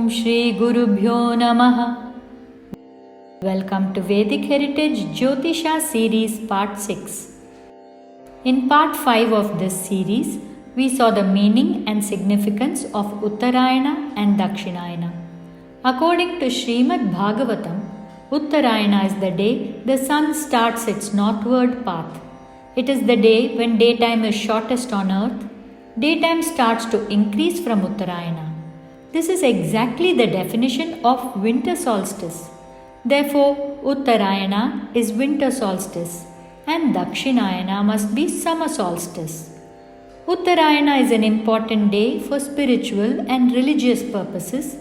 Shri Gurubhyo Namaha. Welcome to Vedic Heritage Jyotisha series part 6. In part 5 of this series, we saw the meaning and significance of Uttarayana and Dakshinayana. According to Srimad Bhagavatam, Uttarayana is the day the sun starts its northward path. It is the day when daytime is shortest on earth. Daytime starts to increase from Uttarayana. This is exactly the definition of winter solstice. Therefore, Uttarayana is winter solstice and Dakshinayana must be summer solstice. Uttarayana is an important day for spiritual and religious purposes.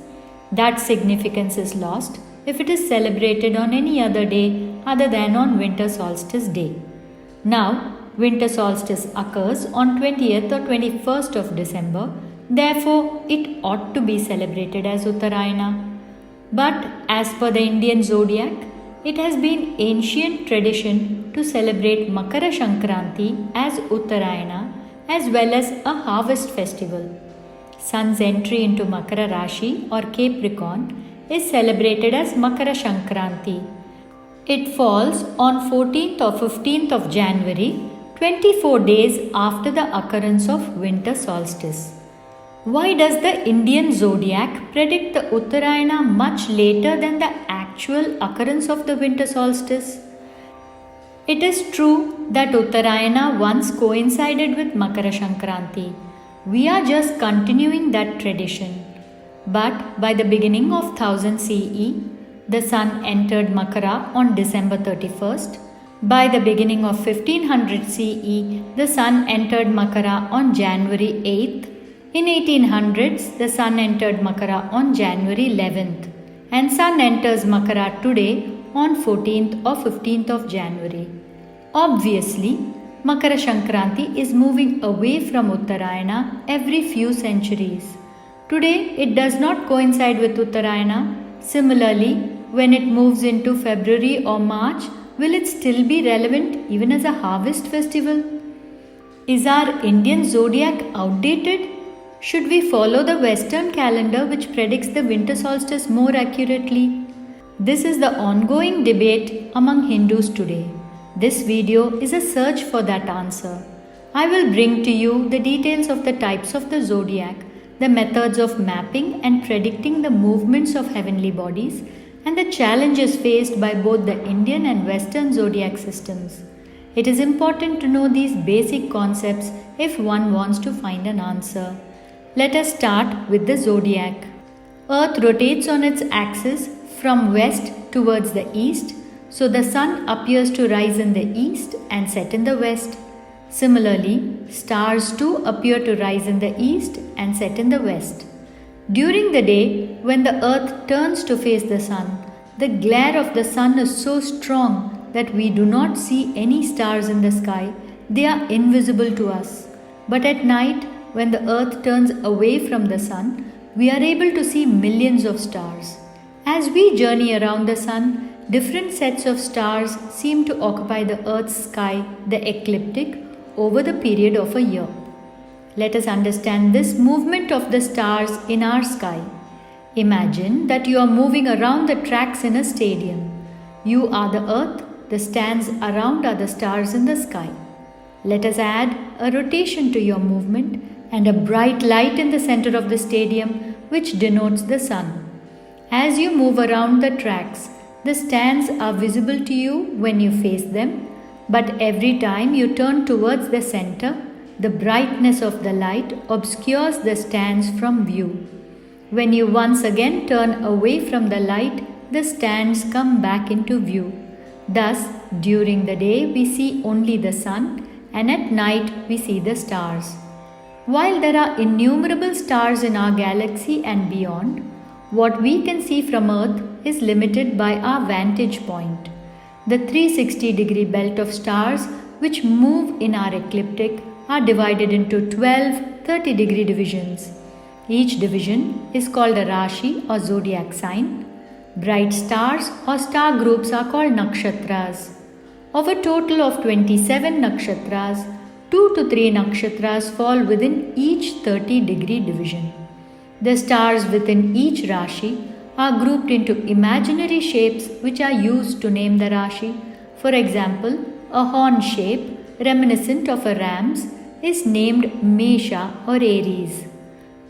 That significance is lost if it is celebrated on any other day other than on winter solstice day. Now, winter solstice occurs on 20th or 21st of December. Therefore, it ought to be celebrated as Uttarayana. But as per the Indian zodiac, it has been ancient tradition to celebrate Makara Sankranti as Uttarayana as well as a harvest festival. Sun's entry into Makara Rashi or Capricorn is celebrated as Makara Sankranti. It falls on 14th or 15th of January, 24 days after the occurrence of winter solstice. Why does the Indian zodiac predict the Uttarayana much later than the actual occurrence of the winter solstice? It is true that Uttarayana once coincided with Makara Sankranti. We are just continuing that tradition. But by the beginning of 1000 CE, the sun entered Makara on December 31st. By the beginning of 1500 CE, the sun entered Makara on January 8th. In 1800s, the sun entered Makara on January 11th and sun enters Makara today on 14th or 15th of January. Obviously, Makara Sankranti is moving away from Uttarayana every few centuries. Today, it does not coincide with Uttarayana. Similarly, when it moves into February or March, will it still be relevant even as a harvest festival? Is our Indian zodiac outdated? Should we follow the Western calendar which predicts the winter solstice more accurately? This is the ongoing debate among Hindus today. This video is a search for that answer. I will bring to you the details of the types of the zodiac, the methods of mapping and predicting the movements of heavenly bodies, and the challenges faced by both the Indian and Western zodiac systems. It is important to know these basic concepts if one wants to find an answer. Let us start with the zodiac. Earth rotates on its axis from west towards the east, so the sun appears to rise in the east and set in the west. Similarly, stars too appear to rise in the east and set in the west. During the day, when the earth turns to face the sun, the glare of the sun is so strong that we do not see any stars in the sky. They are invisible to us. But at night, when the earth turns away from the sun, we are able to see millions of stars. As we journey around the sun, different sets of stars seem to occupy the earth's sky, the ecliptic, over the period of a year. Let us understand this movement of the stars in our sky. Imagine that you are moving around the tracks in a stadium. You are the earth, the stands around are the stars in the sky. Let us add a rotation to your movement and a bright light in the center of the stadium which denotes the sun. As you move around the tracks, the stands are visible to you when you face them, but every time you turn towards the center, the brightness of the light obscures the stands from view. When you once again turn away from the light, the stands come back into view. Thus, during the day we see only the sun, and at night we see the stars. While there are innumerable stars in our galaxy and beyond, what we can see from Earth is limited by our vantage point. The 360-degree belt of stars which move in our ecliptic are divided into 12 30-degree divisions. Each division is called a Rashi or zodiac sign. Bright stars or star groups are called nakshatras. Of a total of 27 nakshatras, 2 to 3 nakshatras fall within each 30-degree division. The stars within each Rashi are grouped into imaginary shapes which are used to name the Rashi. For example, a horn shape, reminiscent of a ram's, is named Mesha or Aries.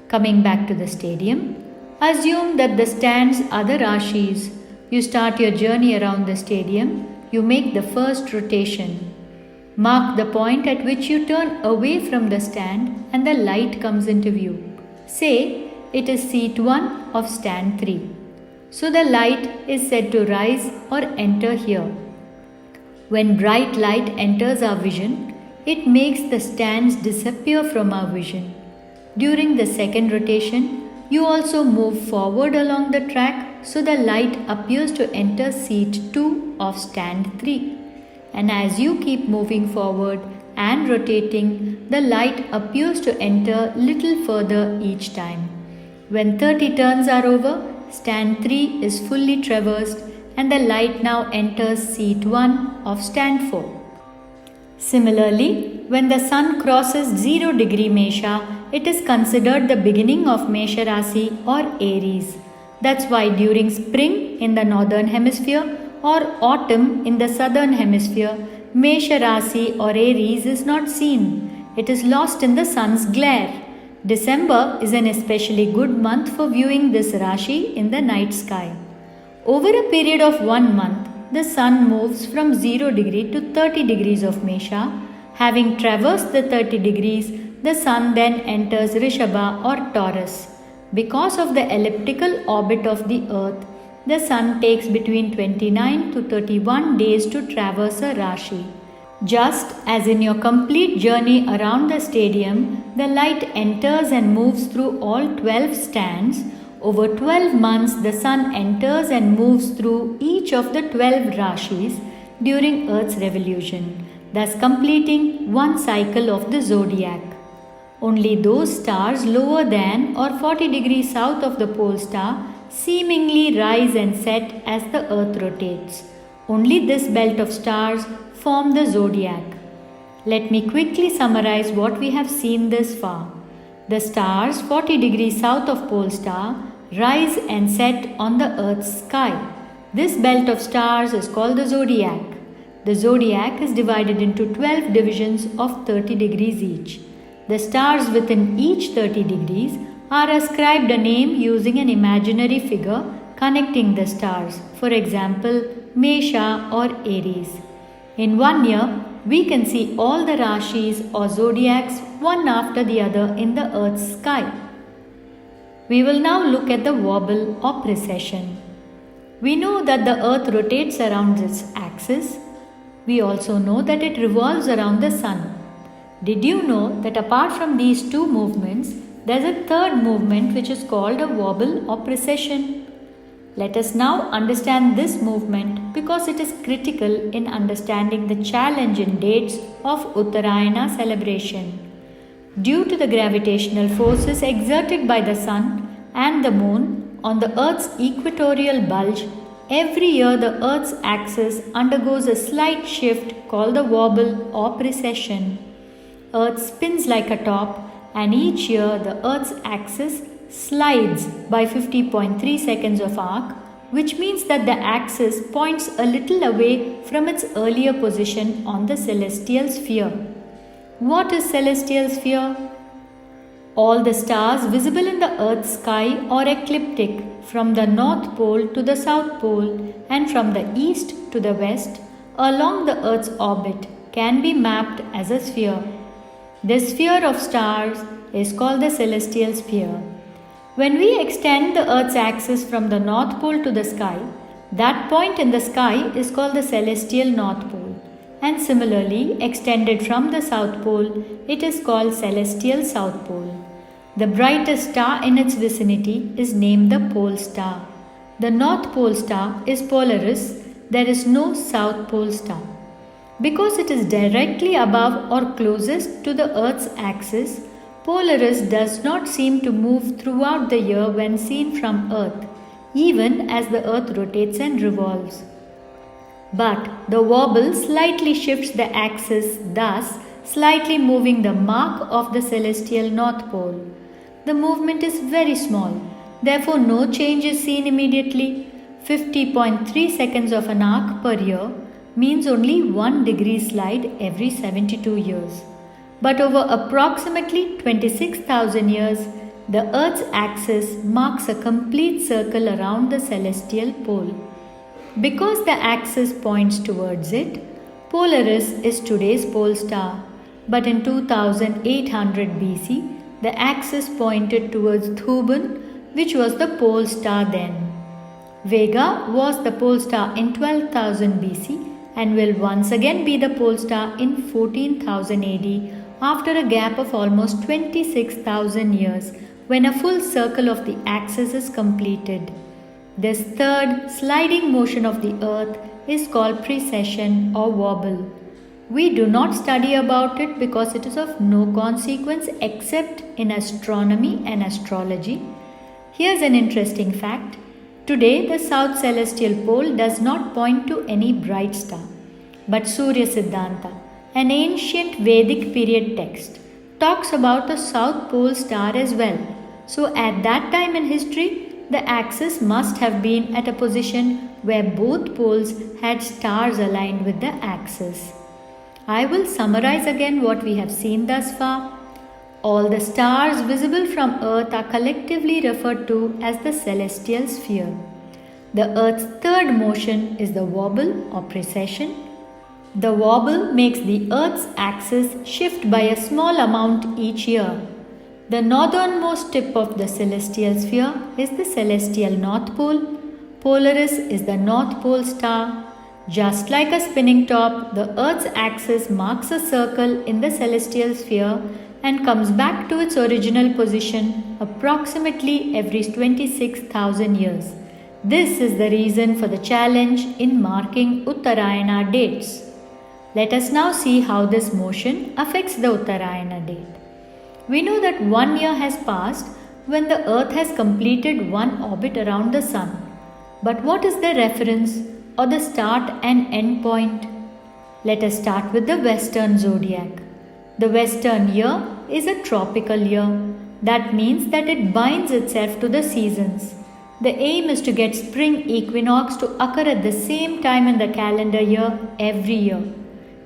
Coming back to the stadium, assume that the stands are the Rashis. You start your journey around the stadium, you make the first rotation. Mark the point at which you turn away from the stand and the light comes into view. Say, it is seat 1 of stand 3. So the light is said to rise or enter here. When bright light enters our vision, it makes the stands disappear from our vision. During the second rotation, you also move forward along the track so the light appears to enter seat 2 of stand 3. And as you keep moving forward and rotating, the light appears to enter little further each time. When 30 turns are over, stand 3 is fully traversed and the light now enters seat 1 of stand 4. Similarly, when the sun crosses 0 degree Mesha, it is considered the beginning of Mesha Rasi or Aries. That's why during spring in the northern hemisphere or autumn in the southern hemisphere, Mesha Rasi or Aries is not seen. It is lost in the sun's glare. December is an especially good month for viewing this Rashi in the night sky. Over a period of 1 month, the sun moves from 0 degree to 30 degrees of Mesha. Having traversed the 30 degrees, the sun then enters Rishabha or Taurus. Because of the elliptical orbit of the earth, the sun takes between 29 to 31 days to traverse a Rashi. Just as in your complete journey around the stadium, the light enters and moves through all 12 stands, over 12 months the sun enters and moves through each of the 12 Rashis during Earth's revolution, thus completing one cycle of the zodiac. Only those stars lower than or 40 degrees south of the pole star seemingly rise and set as the Earth rotates. Only this belt of stars form the zodiac. Let me quickly summarize what we have seen thus far. The stars 40 degrees south of pole star rise and set on the Earth's sky. This belt of stars is called the zodiac. The zodiac is divided into 12 divisions of 30 degrees each. The stars within each 30 degrees are ascribed a name using an imaginary figure connecting the stars, for example, Mesha or Aries. In 1 year, we can see all the Rashis or zodiacs one after the other in the Earth's sky. We will now look at the wobble or precession. We know that the Earth rotates around its axis. We also know that it revolves around the Sun. Did you know that apart from these two movements, there is a third movement which is called a wobble or precession? Let us now understand this movement because it is critical in understanding the challenge in dates of Uttarayana celebration. Due to the gravitational forces exerted by the Sun and the Moon on the Earth's equatorial bulge, every year the Earth's axis undergoes a slight shift called the wobble or precession. Earth spins like a top, and each year the Earth's axis slides by 50.3 seconds of arc, which means that the axis points a little away from its earlier position on the celestial sphere. What is celestial sphere? All the stars visible in the Earth's sky are ecliptic from the North Pole to the South Pole and from the East to the West along the Earth's orbit can be mapped as a sphere. The sphere of stars is called the celestial sphere. When we extend the Earth's axis from the North Pole to the sky, that point in the sky is called the celestial North Pole. And similarly, extended from the South Pole, it is called celestial South Pole. The brightest star in its vicinity is named the pole star. The North Pole star is Polaris. There is no South Pole star. Because it is directly above or closest to the Earth's axis, Polaris does not seem to move throughout the year when seen from Earth, even as the Earth rotates and revolves. But the wobble slightly shifts the axis, thus slightly moving the mark of the celestial North Pole. the movement is very small. Therefore, no change is seen immediately. 50.3 seconds of an arc per year means only 1 degree slide every 72 years. But over approximately 26,000 years, the Earth's axis marks a complete circle around the celestial pole. Because the axis points towards it, Polaris is today's pole star. But in 2800 BC, the axis pointed towards Thuban, which was the pole star then. Vega was the pole star in 12,000 BC and will once again be the pole star in 14,000 AD after a gap of almost 26,000 years when a full circle of the axis is completed. This third sliding motion of the Earth is called precession or wobble. We do not study about it because it is of no consequence except in astronomy and astrology. Here's an interesting fact. Today, the south celestial pole does not point to any bright star, but Surya Siddhanta, an ancient Vedic period text, talks about the south pole star as well. So, at that time in history, the axis must have been at a position where both poles had stars aligned with the axis. I will summarize again what we have seen thus far. All the stars visible from Earth are collectively referred to as the celestial sphere. The Earth's third motion is the wobble or precession. The wobble makes the Earth's axis shift by a small amount each year. The northernmost tip of the celestial sphere is the celestial North Pole. Polaris is the North Pole star. Just like a spinning top, the Earth's axis marks a circle in the celestial sphere and comes back to its original position approximately every 26,000 years. This is the reason for the challenge in marking Uttarayana dates. Let us now see how this motion affects the Uttarayana date. We know that 1 year has passed when the Earth has completed one orbit around the Sun. But what is the reference or the start and end point? Let us start with the Western zodiac. The Western year is a tropical year. That means that it binds itself to the seasons. The aim is to get spring equinox to occur at the same time in the calendar year every year.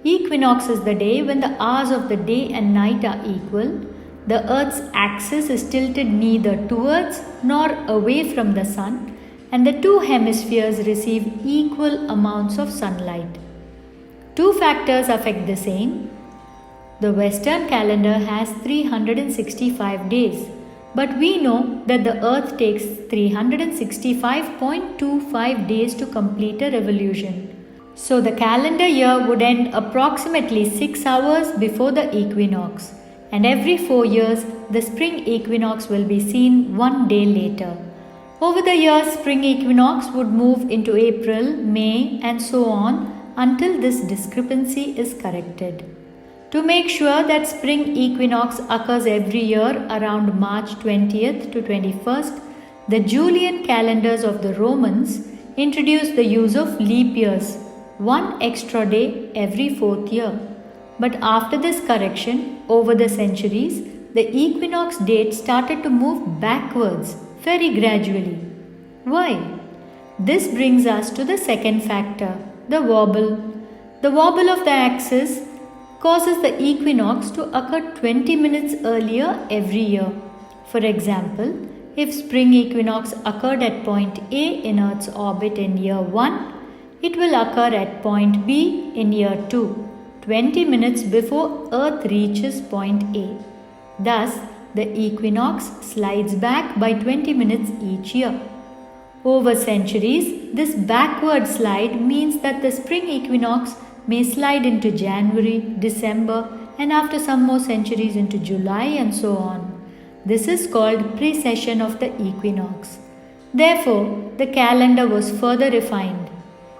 Equinox is the day when the hours of the day and night are equal. The Earth's axis is tilted neither towards nor away from the Sun, and the two hemispheres receive equal amounts of sunlight. Two factors affect the same. The Western calendar has 365 days, but we know that the Earth takes 365.25 days to complete a revolution. So the calendar year would end approximately 6 hours before the equinox, and every 4 years the spring equinox will be seen 1 day later. Over the years, spring equinox would move into April, May, and so on until this discrepancy is corrected. To make sure that spring equinox occurs every year around March 20th to 21st, the Julian calendars of the Romans introduced the use of leap years, 1 extra day every 4th year. But after this correction, over the centuries, the equinox date started to move backwards very gradually. Why? This brings us to the second factor, the wobble. The wobble of the axis causes the equinox to occur 20 minutes earlier every year. For example, if spring equinox occurred at point A in Earth's orbit in year 1, it will occur at point B in year 2, 20 minutes before Earth reaches point A. Thus, the equinox slides back by 20 minutes each year. Over centuries, this backward slide means that the spring equinox may slide into January, December, and after some more centuries into July and so on. This is called precession of the equinox. Therefore, the calendar was further refined.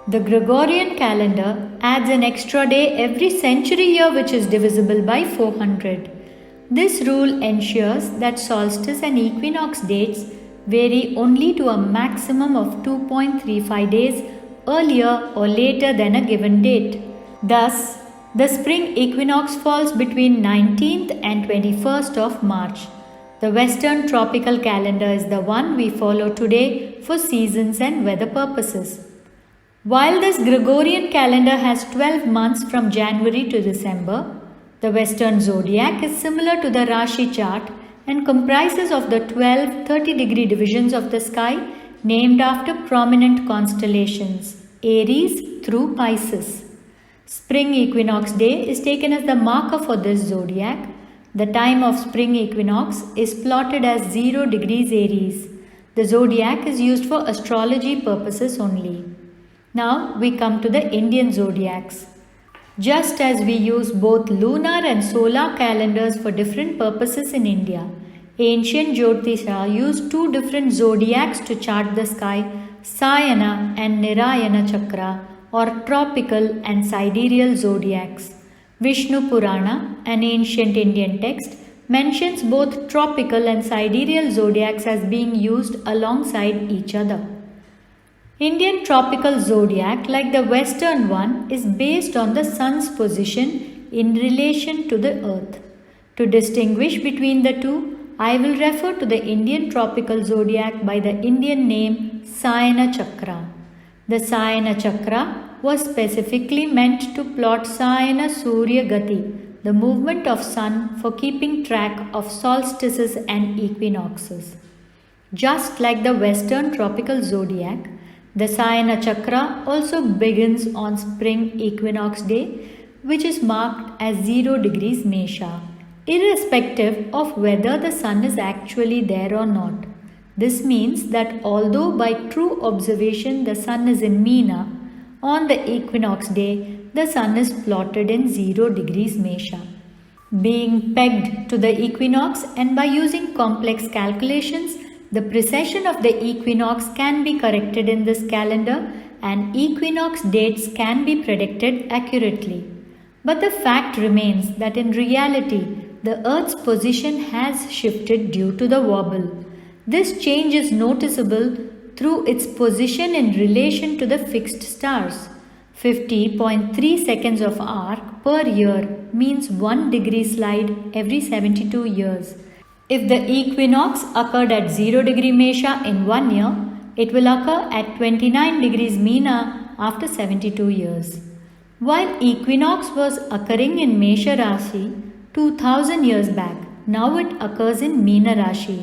The Gregorian calendar adds an extra day every century year which is divisible by 400. This rule ensures that solstice and equinox dates vary only to a maximum of 2.35 days earlier or later than a given date. Thus, the spring equinox falls between 19th and 21st of March. The Western tropical calendar is the one we follow today for seasons and weather purposes. While this Gregorian calendar has 12 months from January to December, the Western zodiac is similar to the Rashi chart and comprises of the 12 30-degree divisions of the sky named after prominent constellations, Aries through Pisces. Spring equinox day is taken as the marker for this zodiac. The time of spring equinox is plotted as 0 degrees Aries. The zodiac is used for astrology purposes only. Now we come to the Indian zodiacs. Just as we use both lunar and solar calendars for different purposes in India, ancient Jyotisha used two different zodiacs to chart the sky, Sayana and Nirayana Chakra, or tropical and sidereal zodiacs. Vishnu Purana, an ancient Indian text, mentions both tropical and sidereal zodiacs as being used alongside each other. Indian tropical zodiac, like the Western one, is based on the sun's position in relation to the earth. To distinguish between the two, I will refer to the Indian tropical zodiac by the Indian name Sayana Chakra. The Sayana Chakra was specifically meant to plot Sayana Surya Gati, the movement of sun for keeping track of solstices and equinoxes. Just like the Western tropical zodiac, the Sayana Chakra also begins on spring equinox day, which is marked as 0 degrees Mesha, irrespective of whether the sun is actually there or not. This means that although by true observation the sun is in Meena, on the equinox day the sun is plotted in 0 degrees Mesha. Being pegged to the equinox and by using complex calculations, the precession of the equinox can be corrected in this calendar and equinox dates can be predicted accurately. But the fact remains that in reality, the Earth's position has shifted due to the wobble. This change is noticeable through its position in relation to the fixed stars. 50.3 seconds of arc per year means 1 degree slide every 72 years. If the equinox occurred at 0 degree Mesha in 1 year, it will occur at 29 degrees Meena after 72 years. While equinox was occurring in Mesha Rashi 2000 years back, now it occurs in Meena Rashi.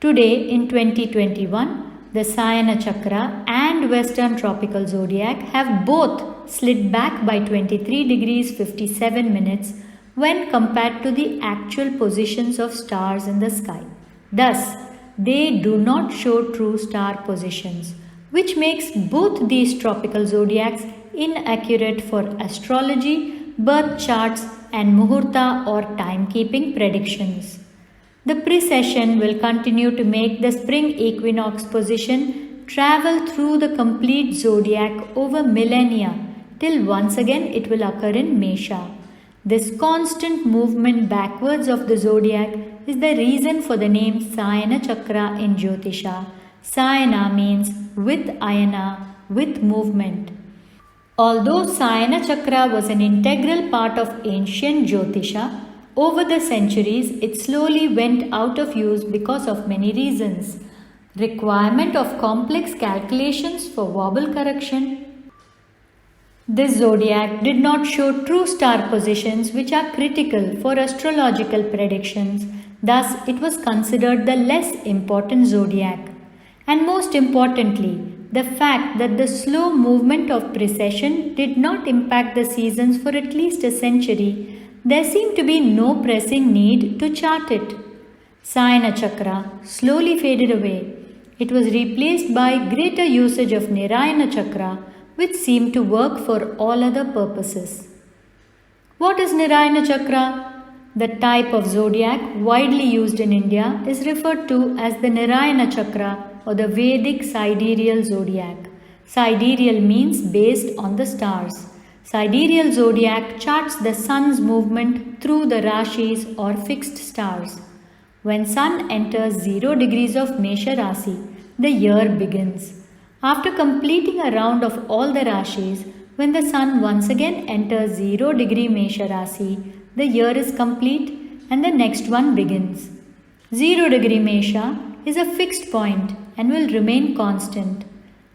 Today in 2021, the Sayana Chakra and Western tropical zodiac have both slid back by 23 degrees 57 minutes when compared to the actual positions of stars in the sky. Thus, they do not show true star positions, which makes both these tropical zodiacs inaccurate for astrology, birth charts, and muhurta or timekeeping predictions. The precession will continue to make the spring equinox position travel through the complete zodiac over millennia till once again it will occur in Mesha. This constant movement backwards of the zodiac is the reason for the name Sayana Chakra in Jyotisha. Sayana means with ayana, with movement. Although Sayana Chakra was an integral part of ancient Jyotisha, over the centuries it slowly went out of use because of many reasons. Requirement of complex calculations for wobble correction. This zodiac did not show true star positions which are critical for astrological predictions, thus it was considered the less important zodiac. And most importantly, the fact that the slow movement of precession did not impact the seasons for at least a century, there seemed to be no pressing need to chart it. Sayana Chakra slowly faded away. It was replaced by greater usage of Nirayana Chakra, which seemed to work for all other purposes. What is Nirayana Chakra? The type of zodiac widely used in India is referred to as the Nirayana Chakra or the Vedic sidereal zodiac. Sidereal means based on the stars. Sidereal zodiac charts the sun's movement through the rashis or fixed stars. When sun enters 0 degrees of Mesha Rasi, the year begins. After completing a round of all the rashis, when the sun once again enters 0 degree Mesha Rasi, the year is complete and the next one begins. 0° Mesha is a fixed point and will remain constant.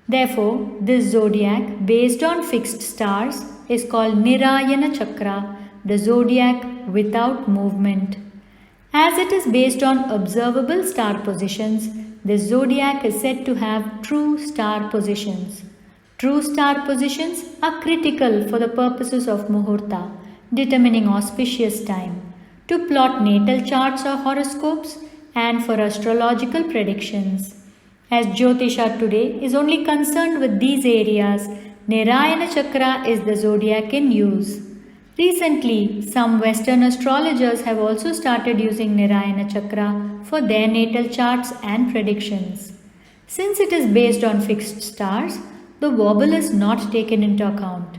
Therefore, this zodiac based on fixed stars is called Nirayana Chakra, the zodiac without movement. As it is based on observable star positions, this zodiac is said to have true star positions. True star positions are critical for the purposes of Muhurta, determining auspicious time, to plot natal charts or horoscopes, and for astrological predictions. As Jyotisha today is only concerned with these areas, Nirayana Chakra is the zodiac in use. Recently, some Western astrologers have also started using Nirayana Chakra for their natal charts and predictions. Since it is based on fixed stars, the wobble is not taken into account.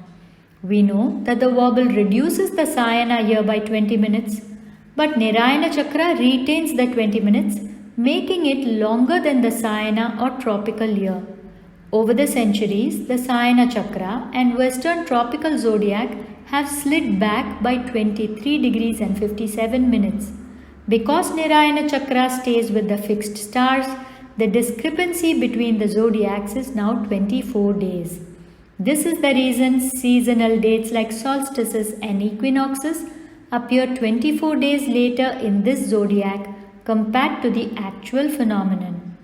We know that the wobble reduces the Sayana year by 20 minutes, but Nirayana Chakra retains the 20 minutes, making it longer than the Sayana or tropical year. Over the centuries, the Sayana Chakra and Western tropical zodiac have slid back by 23 degrees and 57 minutes. Because Nirayana Chakra stays with the fixed stars, the discrepancy between the zodiacs is now 24 days. This is the reason seasonal dates like solstices and equinoxes appear 24 days later in this zodiac compared to the actual phenomenon.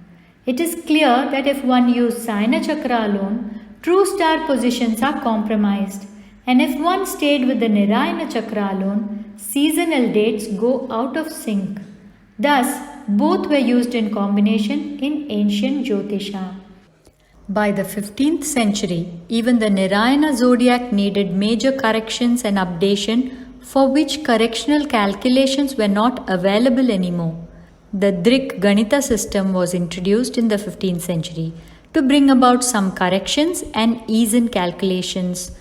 It is clear that if one used Sayana Chakra alone, true star positions are compromised, and if one stayed with the Nirayana Chakra alone, seasonal dates go out of sync. Thus, both were used in combination in ancient Jyotisha. By the 15th century, even the Nirayana zodiac needed major corrections and updation for which correctional calculations were not available anymore. The Drik Ganita system was introduced in the 15th century to bring about some corrections and ease in calculations.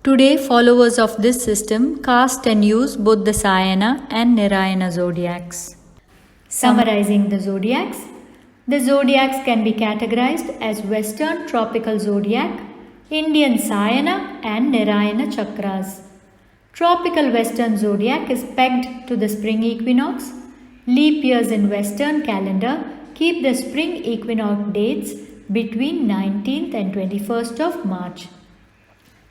Today, followers of this system cast and use both the Sayana and Nirayana zodiacs. Summarizing the zodiacs can be categorized as Western tropical zodiac, Indian Sayana and Nirayana chakras. Tropical Western zodiac is pegged to the spring equinox. Leap years in Western calendar keep the spring equinox dates between 19th and 21st of March.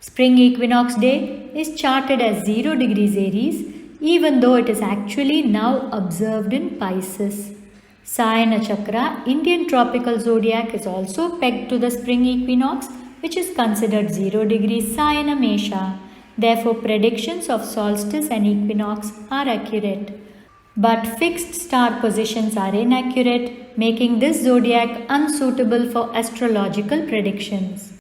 Spring equinox day is charted as 0° Aries, even though it is actually now observed in Pisces. Sayana Chakra, Indian tropical zodiac, is also pegged to the spring equinox, which is considered 0° Sayana Mesha. Therefore, predictions of solstice and equinox are accurate. But fixed star positions are inaccurate, making this zodiac unsuitable for astrological predictions.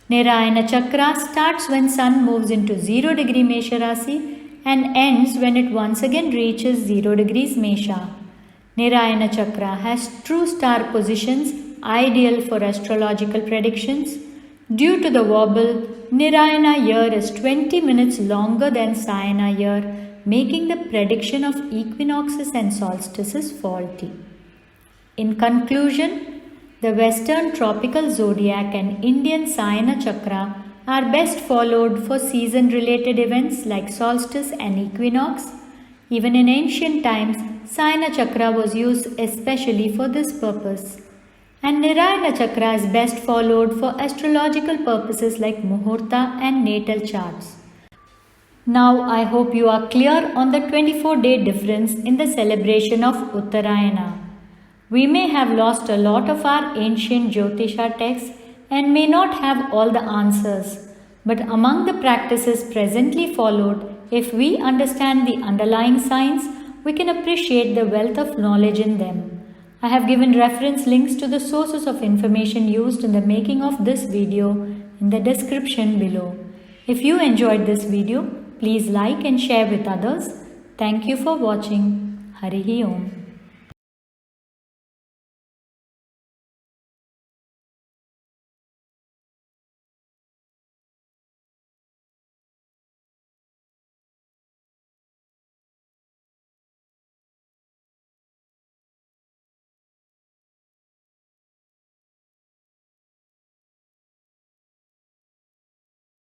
Nirayana Chakra starts when Sun moves into 0° Mesha Rasi and ends when it once again reaches 0° Mesha. Nirayana Chakra has true star positions ideal for astrological predictions. Due to the wobble, Nirayana year is 20 minutes longer than Sayana year, making the prediction of equinoxes and solstices faulty. In conclusion, the Western tropical zodiac and Indian Sayana Chakra are best followed for season-related events like solstice and equinox. Even in ancient times, Sayana Chakra was used especially for this purpose. And Nirayana Chakra is best followed for astrological purposes like Muhurta and natal charts. Now I hope you are clear on the 24-day difference in the celebration of Uttarayana. We may have lost a lot of our ancient Jyotisha texts and may not have all the answers, but among the practices presently followed, if we understand the underlying signs, we can appreciate the wealth of knowledge in them. I have given reference links to the sources of information used in the making of this video in the description below. If you enjoyed this video, please like and share with others. Thank you for watching. Harihi Om.